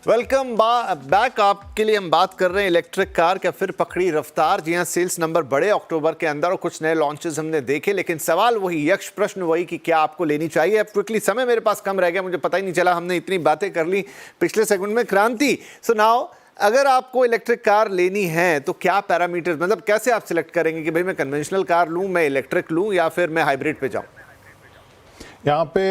Welcome back. आपके लिए हम बात कर रहे हैं इलेक्ट्रिक कार का फिर पकड़ी रफ्तार। जी हाँ, सेल्स नंबर बढ़े अक्टूबर के अंदर और कुछ नए लॉन्चेस हमने देखे, लेकिन सवाल वही, यक्ष प्रश्न वही कि क्या आपको लेनी चाहिए। अब क्विकली, समय मेरे पास कम रह गया, मुझे पता ही नहीं चला, हमने इतनी बातें कर ली पिछले सेगमेंट में। क्रांति, सो नाउ अगर आपको इलेक्ट्रिक कार लेनी है तो क्या पैरामीटर्स, मतलब कैसे आप सिलेक्ट करेंगे कि भाई मैं कन्वेंशनल कार लूँ, मैं इलेक्ट्रिक लूँ या फिर मैं हाइब्रिड पे जाऊँ? यहाँ पे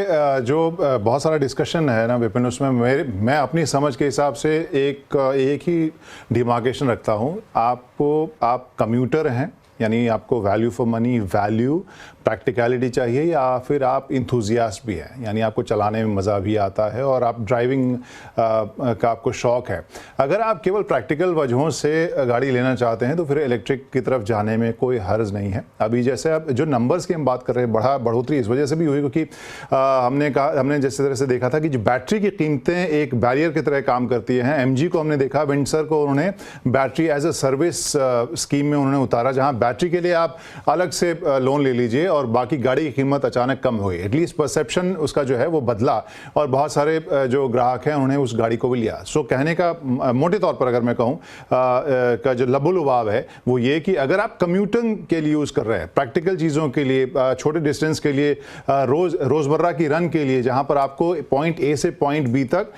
जो बहुत सारा डिस्कशन है ना विपिन, उसमें मैं अपनी समझ के हिसाब से एक ही डिमार्केशन रखता हूँ। आप कम्यूटर हैं, यानी आपको value for money, value, practicality चाहिए, या फिर आप इंथुजियास्ट भी हैं, यानी आपको चलाने में मज़ा भी आता है और आप ड्राइविंग का आपको शौक़ है। अगर आप केवल प्रैक्टिकल वजहों से गाड़ी लेना चाहते हैं तो फिर इलेक्ट्रिक की तरफ जाने में कोई हर्ज नहीं है। अभी जैसे अब जो नंबर्स की हम बात कर रहे हैं, बढ़ोतरी इस वजह से भी हुई क्योंकि हमने जिस तरह से देखा था कि जो बैटरी की कीमतें एक बैरियर की तरह काम करती हैं। एमजी को हमने देखा, विंडसर को उन्होंने battery as a service scheme में उन्होंने उतारा, जहाँ बैटरी के लिए आप अलग से लोन ले लीजिए और बाकी गाड़ी की कीमत अचानक कम हुई। एटलीस्ट परसेप्शन उसका जो है वो बदला और बहुत सारे जो ग्राहक हैं उन्होंने उस गाड़ी को भी लिया। सो कहने का मोटे तौर पर अगर मैं कहूँ का जो लबुलुबाव है वो ये कि अगर आप कम्यूटिंग के लिए यूज़ कर रहे हैं, प्रैक्टिकल चीज़ों के लिए, छोटे डिस्टेंस के लिए, रोज़मर्रा की रन के लिए, जहाँ पर आपको पॉइंट ए से पॉइंट बी तक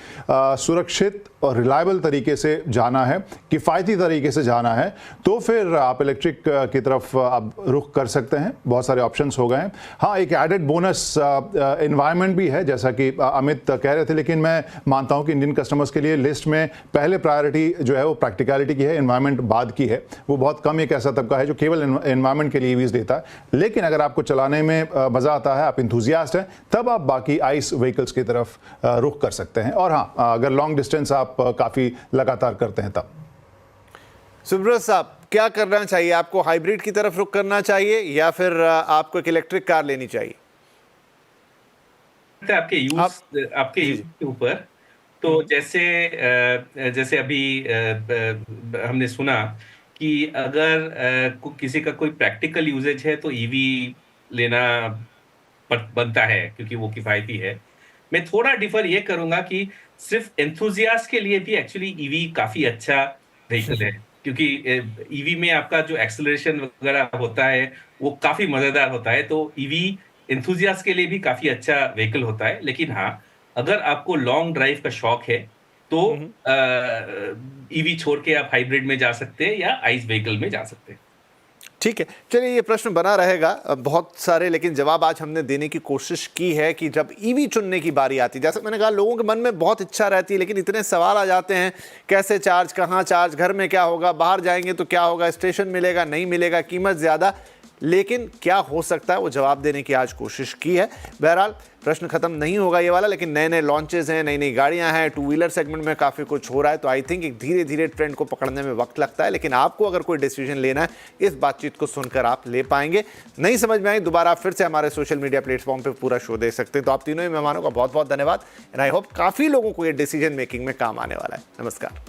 सुरक्षित और रिलायबल तरीके से जाना है, किफ़ायती तरीके से जाना है, तो फिर आप इलेक्ट्रिक की तरफ आप रुख कर सकते हैं। बहुत सारे ऑप्शंस हो गए हैं। हाँ, एक एडेड बोनस एनवायरनमेंट भी है, जैसा कि अमित कह रहे थे, लेकिन मैं मानता हूं कि इंडियन कस्टमर्स के लिए लिस्ट में पहले प्रायोरिटी जो है वो प्रैक्टिकलिटी की है, एनवायरनमेंट बाद की है। वो बहुत कम एक ऐसा तबका है जो केवल एनवायरनमेंट के लिए ईवीज देता है, लेकिन अगर आपको चलाने में मज़ा आता है, आप इंथुजियास्ट हैं, तब आप बाकी आइस व्हीकल्स की तरफ रुख कर सकते हैं। और हाँ, अगर लॉन्ग डिस्टेंस आप काफ़ी लगातार करते हैं तब। सुब्रत साहब, क्या करना चाहिए? आपको हाइब्रिड की तरफ रुख करना चाहिए या फिर आपको एक इलेक्ट्रिक कार लेनी चाहिए? आपके यूज के ऊपर तो जैसे अभी हमने सुना कि अगर किसी का कोई प्रैक्टिकल यूजेज है तो ईवी लेना बनता है क्योंकि वो किफायती है। मैं थोड़ा डिफर ये करूंगा कि सिर्फ एंथुजियास्ट के लिए भी एक्चुअली ईवी काफी अच्छा व्हीकल है, क्योंकि ईवी में आपका जो एक्सेलरेशन वगैरह होता है वो काफी मजेदार होता है। तो ईवी एंथुजियास्ट के लिए भी काफी अच्छा व्हीकल होता है। लेकिन हाँ, अगर आपको लॉन्ग ड्राइव का शौक है तो ईवी छोड़ के आप हाइब्रिड में जा सकते हैं या आइस व्हीकल में जा सकते हैं। ठीक है, चलिए, ये प्रश्न बना रहेगा बहुत सारे, लेकिन जवाब आज हमने देने की कोशिश की है कि जब ईवी चुनने की बारी आती है, जैसे मैंने कहा, लोगों के मन में बहुत इच्छा रहती है, लेकिन इतने सवाल आ जाते हैं, कैसे चार्ज, कहाँ चार्ज, घर में क्या होगा, बाहर जाएंगे तो क्या होगा, स्टेशन मिलेगा नहीं मिलेगा, कीमत ज़्यादा, लेकिन क्या हो सकता है वो जवाब देने की आज कोशिश की है। बहरहाल प्रश्न खत्म नहीं होगा ये वाला, लेकिन नए नए लॉन्चेस हैं, नई नई गाड़ियां हैं, टू व्हीलर सेगमेंट में काफ़ी कुछ हो रहा है, तो आई थिंक एक धीरे धीरे ट्रेंड को पकड़ने में वक्त लगता है। लेकिन आपको अगर कोई डिसीजन लेना है, इस बातचीत को सुनकर आप ले पाएंगे। नहीं समझ में आई, दोबारा फिर से हमारे सोशल मीडिया प्लेटफॉर्म पर पूरा शो देख सकते हैं। तो आप तीनों ही मेहमानों का बहुत बहुत धन्यवाद, एंड आई होप काफ़ी लोगों को ये डिसीजन मेकिंग में काम आने वाला है। नमस्कार।